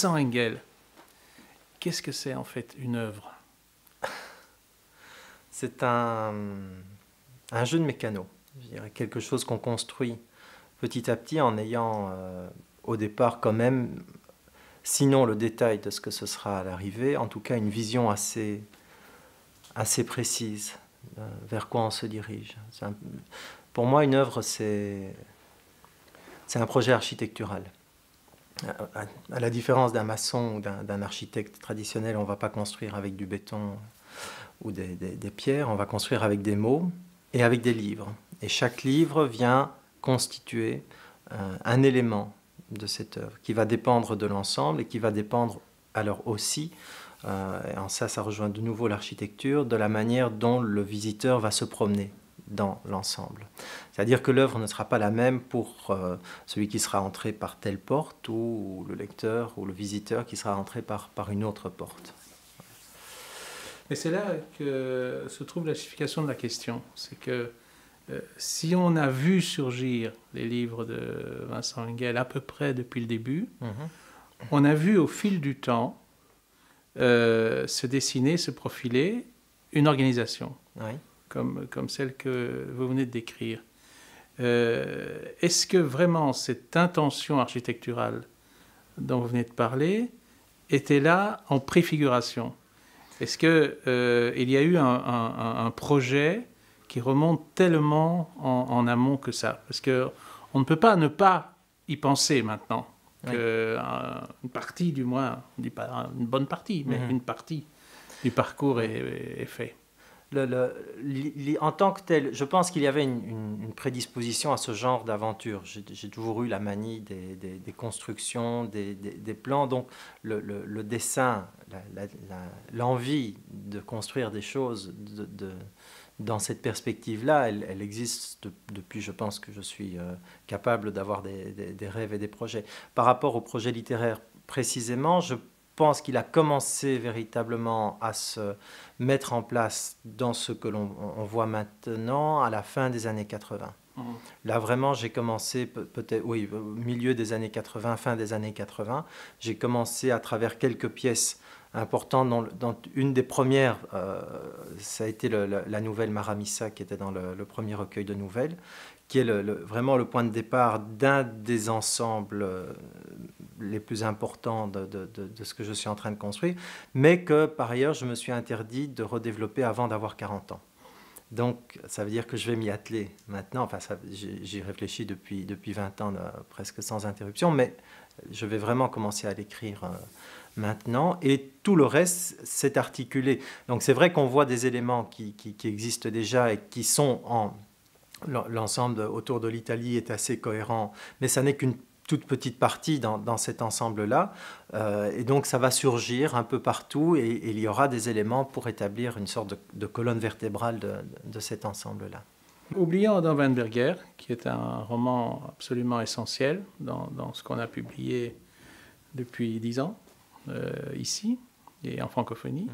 Vincent Engel, qu'est-ce que c'est en fait une œuvre? C'est un jeu de mécano, je dirais, quelque chose qu'on construit petit à petit en ayant au départ quand même, sinon le détail de ce que ce sera à l'arrivée, en tout cas une vision assez précise vers quoi on se dirige. Pour moi, une œuvre, c'est un projet architectural. À la différence d'un maçon ou d'un architecte traditionnel, on ne va pas construire avec du béton ou des pierres, on va construire avec des mots et avec des livres. Et chaque livre vient constituer un élément de cette œuvre qui va dépendre de l'ensemble et qui va dépendre alors aussi, et en ça rejoint de nouveau l'architecture, de la manière dont le visiteur va se promener dans l'ensemble. C'est-à-dire que l'œuvre ne sera pas la même pour celui qui sera entré par telle porte ou le lecteur ou le visiteur qui sera entré par une autre porte. Et c'est là que se trouve la justification de la question. C'est que si on a vu surgir les livres de Vincent Engel à peu près depuis le début, on a vu au fil du temps se dessiner, se profiler une organisation, Oui. comme celle que vous venez de décrire. Est-ce que vraiment cette intention architecturale dont vous venez de parler était là en préfiguration? Est-ce qu'il y a eu un projet qui remonte tellement en amont que ça? Parce qu'on ne peut pas ne pas y penser maintenant. Oui. Une partie, du moins, on ne dit pas une bonne partie, mais une partie du parcours est fait. En tant que tel, je pense qu'il y avait une prédisposition à ce genre d'aventure. J'ai toujours eu la manie des constructions, des plans. Donc le dessin, l'envie de construire des choses dans cette perspective-là, elle existe depuis, je pense que je suis capable d'avoir des rêves et des projets. Par rapport au projet littéraire précisément, je pense qu'il a commencé véritablement à se mettre en place dans ce que l'on voit maintenant à la fin des années 80. Là, vraiment, j'ai commencé, peut-être, oui, au milieu des années 80, fin des années 80, j'ai commencé à travers quelques pièces importantes. Dans une des premières, ça a été la nouvelle Maramissa, qui était dans le premier recueil de nouvelles, qui est vraiment le point de départ d'un des ensembles les plus importants de ce que je suis en train de construire, mais que par ailleurs, je me suis interdit de redévelopper avant d'avoir 40 ans. Donc, ça veut dire que je vais m'y atteler maintenant. Enfin, j'y réfléchis depuis 20 ans, presque sans interruption, mais je vais vraiment commencer à l'écrire maintenant. Et tout le reste s'est articulé. Donc, c'est vrai qu'on voit des éléments qui existent déjà et qui sont en... L'ensemble autour de l'Italie est assez cohérent, mais ça n'est qu'une toute petite partie dans cet ensemble-là. Et donc, ça va surgir un peu partout et il y aura des éléments pour établir une sorte de colonne vertébrale de cet ensemble-là. Oublions Adam Weinberger, qui est un roman absolument essentiel dans ce qu'on a publié depuis 10 ans, ici, et en francophonie.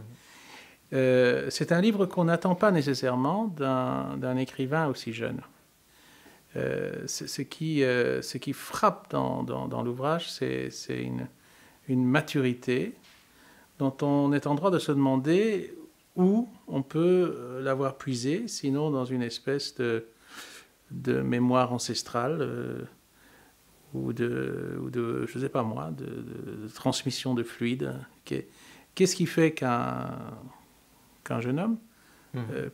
C'est un livre qu'on n'attend pas nécessairement d'un écrivain aussi jeune. Ce qui frappe dans l'ouvrage, c'est une maturité dont on est en droit de se demander où on peut l'avoir puisée, sinon dans une espèce de mémoire ancestrale ou de je ne sais pas moi, de transmission de fluide. Qu'est-ce qui fait qu'un jeune homme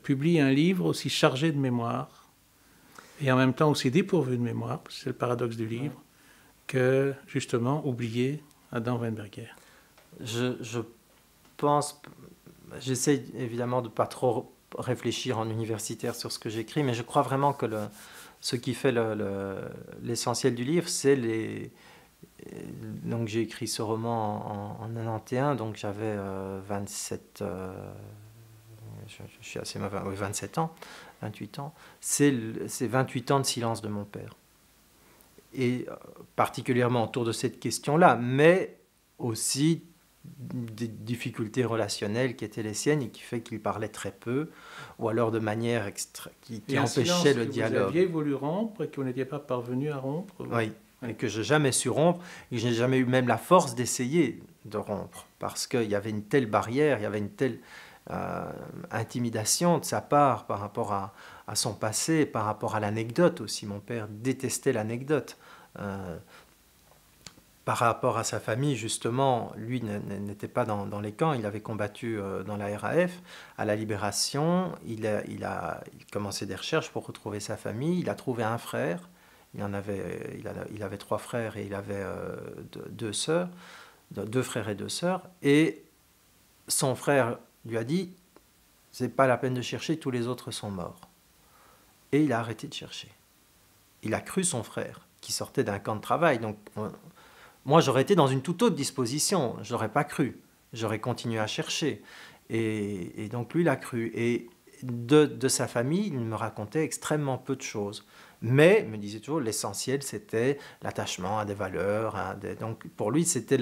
publie un livre aussi chargé de mémoire et en même temps aussi dépourvu de mémoire, c'est le paradoxe du livre, que justement oublié Adam Weinberger? Je pense, j'essaie évidemment de ne pas trop réfléchir en universitaire sur ce que j'écris, mais je crois vraiment que ce qui fait l'essentiel du livre, c'est donc j'ai écrit ce roman en 91, donc j'avais 27... je suis assez mauvais, 27 ans, 28 ans, c'est 28 ans de silence de mon père. Et particulièrement autour de cette question-là, mais aussi des difficultés relationnelles qui étaient les siennes et qui fait qu'il parlait très peu, ou alors de manière qui empêchait le dialogue. Vous aviez voulu rompre et que vous n'étiez pas parvenu à rompre? Oui. Oui. et que je n'ai jamais su rompre, et que je n'ai jamais eu même la force d'essayer de rompre, parce qu'il y avait une telle barrière, il y avait une telle intimidation de sa part par rapport à son passé, par rapport à l'anecdote aussi. Mon père détestait l'anecdote. Par rapport à sa famille, justement, lui n'était pas dans les camps, il avait combattu dans la RAF. À la Libération, il a commencé des recherches pour retrouver sa famille. Il a trouvé un frère, il avait 3 frères et il avait 2 sœurs, 2 frères et 2 sœurs. Et son frère lui a dit, c'est pas la peine de chercher, tous les autres sont morts. Et il a arrêté de chercher. Il a cru son frère, qui sortait d'un camp de travail. Donc, moi, j'aurais été dans une toute autre disposition. Je n'aurais pas cru. J'aurais continué à chercher. Et donc, lui, il a cru. Et de sa famille, il me racontait extrêmement peu de choses. Mais, il me disait toujours, l'essentiel, c'était l'attachement à des valeurs. Donc, pour lui, c'était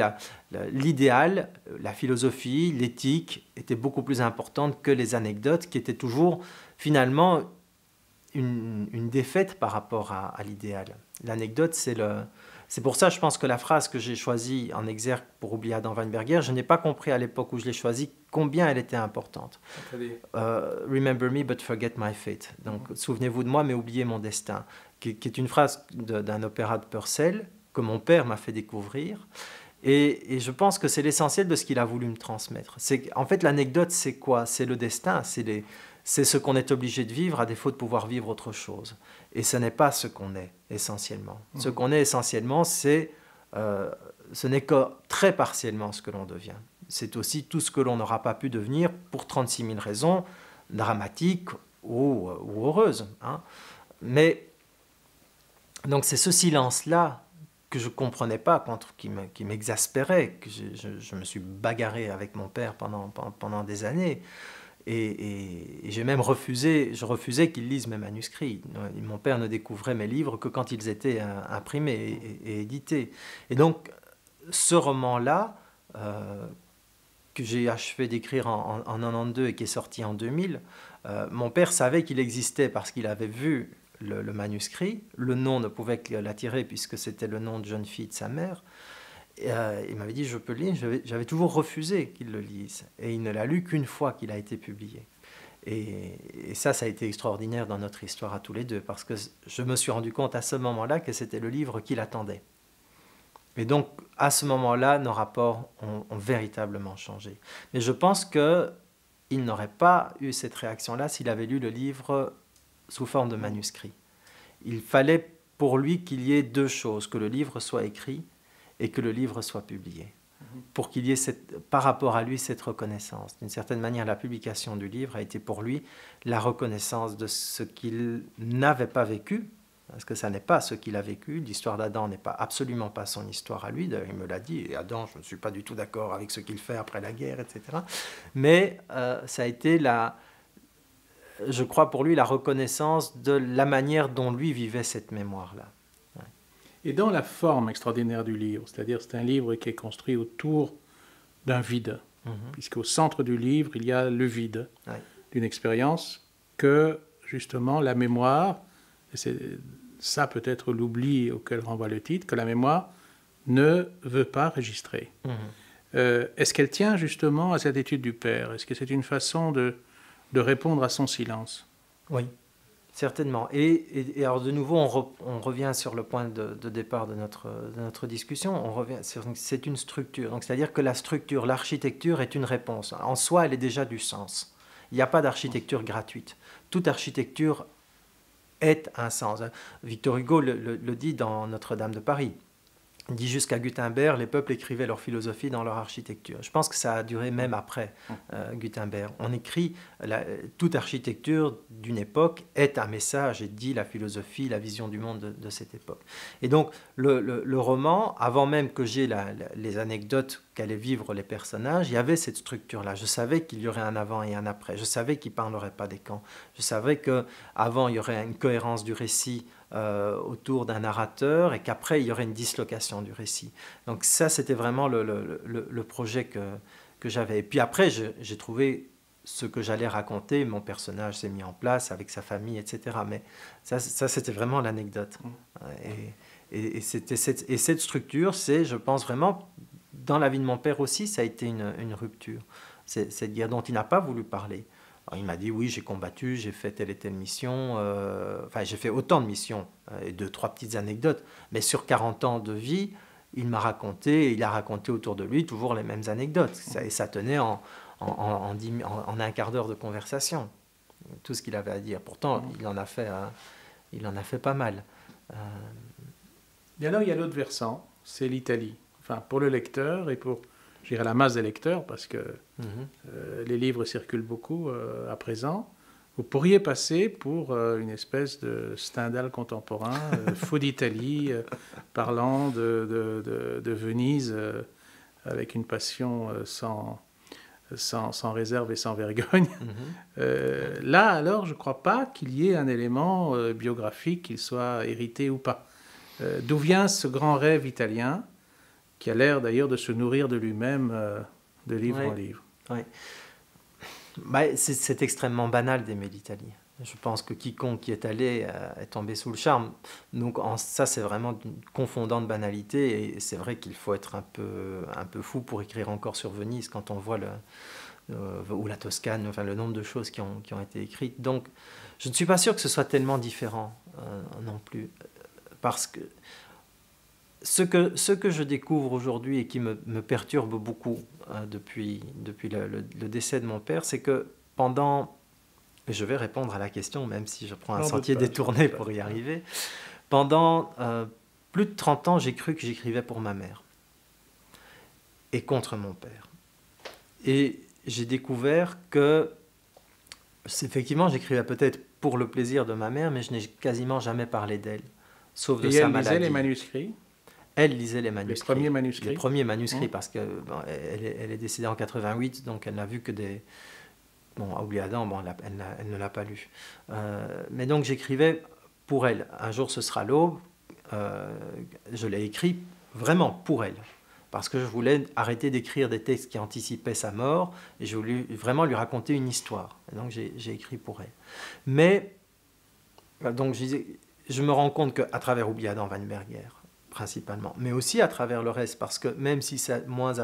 l'idéal, la philosophie, l'éthique était beaucoup plus importante que les anecdotes, qui étaient toujours, finalement, une défaite par rapport à l'idéal. L'anecdote, c'est pour ça, je pense que la phrase que j'ai choisie en exergue pour oublier Adam Weinberger, je n'ai pas compris à l'époque où je l'ai choisie combien elle était importante. Remember me but forget my fate. Donc, souvenez-vous de moi mais oubliez mon destin. Qui est une phrase d'un opéra de Purcell que mon père m'a fait découvrir. Et je pense que c'est l'essentiel de ce qu'il a voulu me transmettre. En fait, l'anecdote, c'est quoi? C'est le destin, c'est ce qu'on est obligé de vivre à défaut de pouvoir vivre autre chose. Et ce n'est pas ce qu'on est essentiellement. Ce qu'on est essentiellement, ce n'est que très partiellement ce que l'on devient. C'est aussi tout ce que l'on n'aura pas pu devenir pour 36 000 raisons dramatiques ou heureuses. Hein. Mais donc c'est ce silence-là que je ne comprenais pas, qui m'exaspérait, que je me suis bagarré avec mon père pendant des années. Et j'ai même refusé qu'il lise mes manuscrits. Mon père ne découvrait mes livres que quand ils étaient imprimés et édités. Et donc, ce roman-là, que j'ai achevé d'écrire en 92 et qui est sorti en 2000, mon père savait qu'il existait parce qu'il avait vu le manuscrit. Le nom ne pouvait que l'attirer puisque c'était le nom de jeune fille de sa mère. Il m'avait dit, je peux le lire. J'avais toujours refusé qu'il le lise. Et il ne l'a lu qu'une fois qu'il a été publié. Et ça a été extraordinaire dans notre histoire à tous les deux, parce que je me suis rendu compte à ce moment-là que c'était le livre qu'il attendait. Et donc, à ce moment-là, nos rapports ont véritablement changé. Mais je pense qu'il n'aurait pas eu cette réaction-là s'il avait lu le livre sous forme de manuscrit. Il fallait pour lui qu'il y ait 2 choses, que le livre soit écrit et que le livre soit publié, pour qu'il y ait par rapport à lui cette reconnaissance. D'une certaine manière, la publication du livre a été pour lui la reconnaissance de ce qu'il n'avait pas vécu, parce que ça n'est pas ce qu'il a vécu. L'histoire d'Adam n'est absolument pas son histoire à lui. D'ailleurs, il me l'a dit, et Adam, je ne suis pas du tout d'accord avec ce qu'il fait après la guerre, etc. Mais ça a été, je crois pour lui, la reconnaissance de la manière dont lui vivait cette mémoire-là. Et dans la forme extraordinaire du livre, c'est-à-dire c'est un livre qui est construit autour d'un vide, puisqu'au centre du livre, il y a le vide d'une expérience que, justement, la mémoire, et c'est ça peut-être l'oubli auquel renvoie le titre, que la mémoire ne veut pas registrer. Est-ce qu'elle tient justement à cette étude du père? Est-ce que c'est une façon de répondre à son silence? Oui. Certainement. Et alors de nouveau, on revient sur le point de départ de notre discussion. C'est une structure. Donc c'est-à-dire que la structure, l'architecture est une réponse. En soi, elle est déjà du sens. Il n'y a pas d'architecture gratuite. Toute architecture est un sens. Victor Hugo le dit dans Notre-Dame de Paris. Il dit jusqu'à Gutenberg, les peuples écrivaient leur philosophie dans leur architecture. Je pense que ça a duré même après Gutenberg. On écrit, toute architecture d'une époque est un message et dit la philosophie, la vision du monde de cette époque. Et donc le roman, avant même que j'aie les anecdotes qu'allaient vivre les personnages, il y avait cette structure-là. Je savais qu'il y aurait un avant et un après. Je savais qu'il ne parlerait pas des camps. Je savais qu'avant, il y aurait une cohérence du récit autour d'un narrateur et qu'après il y aurait une dislocation du récit. Donc ça c'était vraiment le projet que j'avais. Et puis après j'ai trouvé ce que j'allais raconter, mon personnage s'est mis en place avec sa famille, etc. Mais ça c'était vraiment l'anecdote. Et cette structure, c'est, je pense vraiment, dans la vie de mon père aussi, ça a été une rupture. C'est cette guerre dont il n'a pas voulu parler. Alors, il m'a dit, oui, j'ai combattu, j'ai fait telle et telle mission, enfin j'ai fait autant de missions, et 2-3 petites anecdotes, mais sur 40 ans de vie, il a raconté autour de lui toujours les mêmes anecdotes. Et ça tenait en un quart d'heure de conversation, tout ce qu'il avait à dire. Pourtant, il en a fait pas mal. Et alors, il y a l'autre versant, c'est l'Italie. Enfin, pour le lecteur et pour, je dirais, la masse des lecteurs, parce que les livres circulent beaucoup à présent, vous pourriez passer pour une espèce de Stendhal contemporain, fou d'Italie, parlant de Venise avec une passion sans réserve et sans vergogne. Là, alors, je ne crois pas qu'il y ait un élément biographique, qu'il soit hérité ou pas. D'où vient ce grand rêve italien, qui a l'air d'ailleurs de se nourrir de lui-même de livre en livre? Oui. C'est extrêmement banal d'aimer l'Italie. Je pense que quiconque y est allé est tombé sous le charme. Donc ça, c'est vraiment une confondante banalité. Et c'est vrai qu'il faut être un peu fou pour écrire encore sur Venise quand on voit ou la Toscane, enfin le nombre de choses qui ont été écrites. Donc je ne suis pas sûr que ce soit tellement différent non plus. Parce que ce que je découvre aujourd'hui et qui me perturbe beaucoup depuis le décès de mon père, c'est que et je vais répondre à la question, même si je prends un sentier détourné pour y arriver, pendant plus de 30 ans, j'ai cru que j'écrivais pour ma mère et contre mon père. Et j'ai découvert que, effectivement, j'écrivais peut-être pour le plaisir de ma mère, mais je n'ai quasiment jamais parlé d'elle, sauf de sa maladie. Et elle lisait les manuscrits? Elle lisait les manuscrits. Les premiers manuscrits. Parce que elle est décédée en 88, donc elle n'a vu que des... Bon, à Oubli Adam, elle ne l'a pas lu. Mais donc j'écrivais pour elle. Un jour ce sera l'aube. Je l'ai écrit vraiment pour elle. Parce que je voulais arrêter d'écrire des textes qui anticipaient sa mort. Et je voulais vraiment lui raconter une histoire. Et donc j'ai écrit pour elle. Mais, donc je me rends compte qu'à travers Oubli Adam Weinberger, principalement, mais aussi à travers le reste, parce que même si c'est moins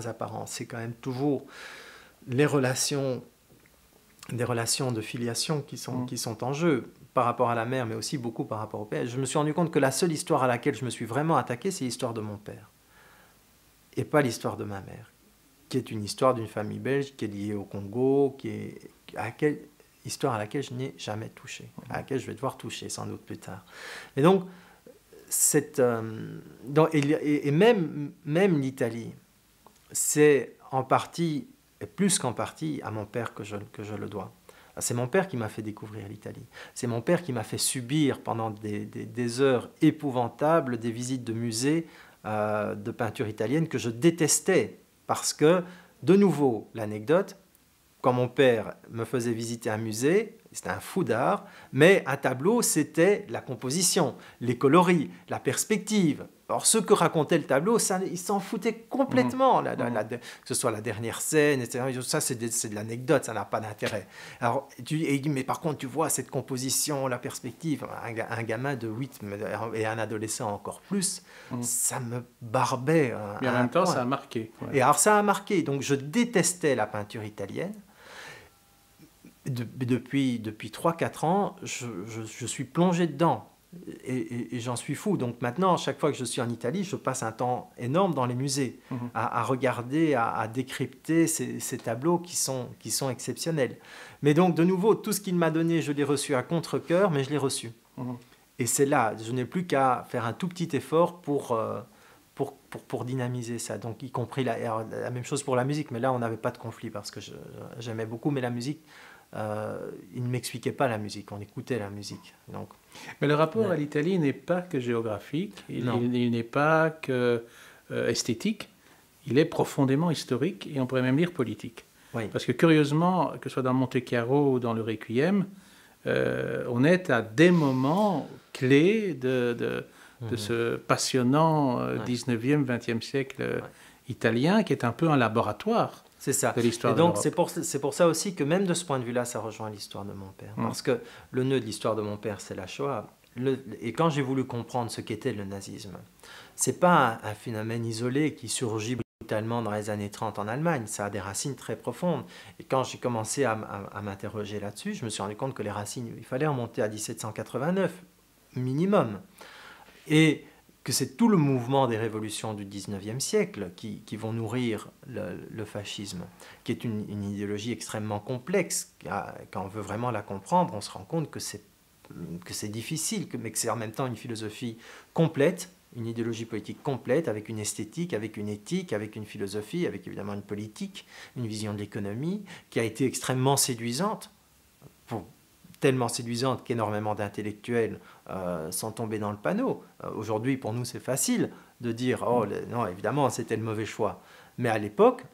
apparent, c'est quand même toujours des relations de filiation qui sont en jeu par rapport à la mère, mais aussi beaucoup par rapport au père. Je me suis rendu compte que la seule histoire à laquelle je me suis vraiment attaqué, c'est l'histoire de mon père, et pas l'histoire de ma mère, qui est une histoire d'une famille belge qui est liée au Congo, histoire à laquelle je n'ai jamais touché, à laquelle je vais devoir toucher sans doute plus tard. Et donc, et même l'Italie, c'est en partie, et plus qu'en partie, à mon père que je le dois. C'est mon père qui m'a fait découvrir l'Italie. C'est mon père qui m'a fait subir pendant des heures épouvantables des visites de musées de peinture italienne que je détestais. Parce que, de nouveau, l'anecdote, quand mon père me faisait visiter un musée, c'était un fou d'art, mais un tableau, c'était la composition, les coloris, la perspective. Alors, ce que racontait le tableau, il s'en foutait complètement, que ce soit la dernière scène, etc. Ça, c'est de l'anecdote, ça n'a pas d'intérêt. Alors, il dit, mais par contre, tu vois, cette composition, la perspective, un gamin de 8 et un adolescent encore plus, ça me barbait. Mais en même temps, ça a marqué. Ouais. Et alors, ça a marqué. Donc, je détestais la peinture italienne. Depuis 3-4 ans, je suis plongé dedans et j'en suis fou. Donc maintenant, chaque fois que je suis en Italie, je passe un temps énorme dans les musées à regarder, à décrypter ces tableaux qui sont exceptionnels. Mais donc, de nouveau, tout ce qu'il m'a donné, je l'ai reçu à contre-cœur, mais je l'ai reçu. Et c'est là, je n'ai plus qu'à faire un tout petit effort pour dynamiser ça. Donc, y compris la même chose pour la musique. Mais là, on n'avait pas de conflit parce que j'aimais beaucoup, mais la musique... il ne m'expliquait pas la musique, on écoutait la musique. Donc, mais le rapport à l'Italie n'est pas que géographique, il n'est pas que esthétique, il est profondément historique et on pourrait même dire politique. Oui. Parce que curieusement, que ce soit dans Monte Chiaro ou dans le Requiem, on est à des moments clés de ce passionnant 19e, 20e siècle italien qui est un peu un laboratoire. C'est ça. De l'histoire et donc de c'est pour ça aussi que même de ce point de vue-là, ça rejoint l'histoire de mon père. Parce que le nœud de l'histoire de mon père, c'est la Shoah. Et quand j'ai voulu comprendre ce qu'était le nazisme, ce n'est pas un phénomène isolé qui surgit brutalement dans les années 30 en Allemagne, ça a des racines très profondes. Et quand j'ai commencé à m'interroger là-dessus, je me suis rendu compte que les racines, il fallait remonter à 1789, minimum. Et que c'est tout le mouvement des révolutions du 19e siècle qui vont nourrir le fascisme, qui est une idéologie extrêmement complexe. Quand on veut vraiment la comprendre, on se rend compte que c'est difficile, mais que c'est en même temps une philosophie complète, une idéologie politique complète, avec une esthétique, avec une éthique, avec une philosophie, avec évidemment une politique, une vision de l'économie, qui a été extrêmement séduisante, tellement séduisante qu'énormément d'intellectuels sont tombés dans le panneau. Aujourd'hui, pour nous, c'est facile de dire « Oh, non, évidemment, c'était le mauvais choix ». Mais à l'époque,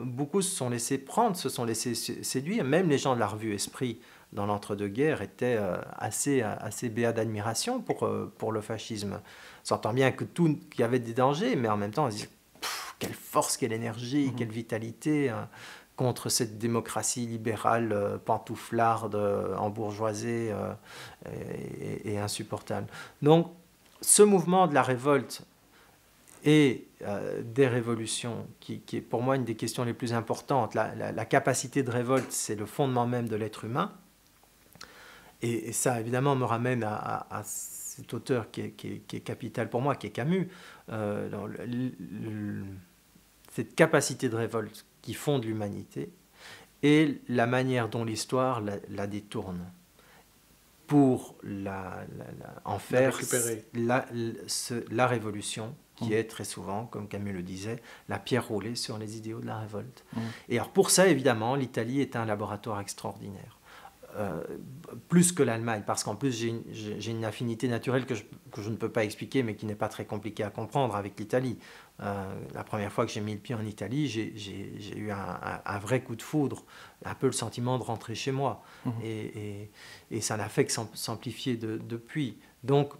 beaucoup se sont laissés prendre, se sont laissés séduire. Même les gens de la revue Esprit, dans l'entre-deux-guerres, étaient assez béats d'admiration pour le fascisme. S'entend bien qu'il y avait des dangers, mais en même temps, on se dit « Quelle force, quelle énergie, quelle vitalité hein, contre cette démocratie libérale pantouflarde, embourgeoisée et insupportable. » Donc, ce mouvement de la révolte et des révolutions, qui est pour moi une des questions les plus importantes. La capacité de révolte, c'est le fondement même de l'être humain. Et ça, évidemment, me ramène à cet auteur qui est capital pour moi, qui est Camus. Cette capacité de révolte qui fonde l'humanité et la manière dont l'histoire la détourne pour en faire la révolution, qui est très souvent, comme Camus le disait, la pierre roulée sur les idéaux de la révolte. Et alors pour ça, évidemment, l'Italie est un laboratoire extraordinaire. Plus que l'Allemagne, parce qu'en plus j'ai une affinité naturelle que je ne peux pas expliquer, mais qui n'est pas très compliquée à comprendre avec l'Italie. La première fois que j'ai mis le pied en Italie, j'ai eu un vrai coup de foudre, un peu le sentiment de rentrer chez moi. Et ça n'a fait que s'amplifier depuis. Donc,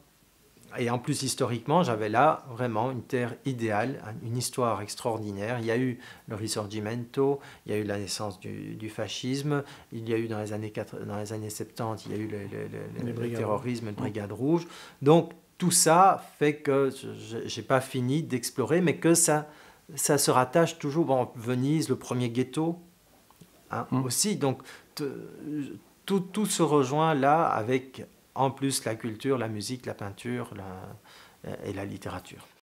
et en plus, historiquement, j'avais là vraiment une terre idéale, une histoire extraordinaire. Il y a eu le Risorgimento, il y a eu la naissance du fascisme, il y a eu dans les années 70, il y a eu le terrorisme, le Brigade Rouge. Donc, tout ça fait que je n'ai pas fini d'explorer, mais que ça se rattache toujours. Bon, Venise, le premier ghetto, hein, aussi. Donc, tout se rejoint là avec... En plus, la culture, la musique, la peinture et la littérature.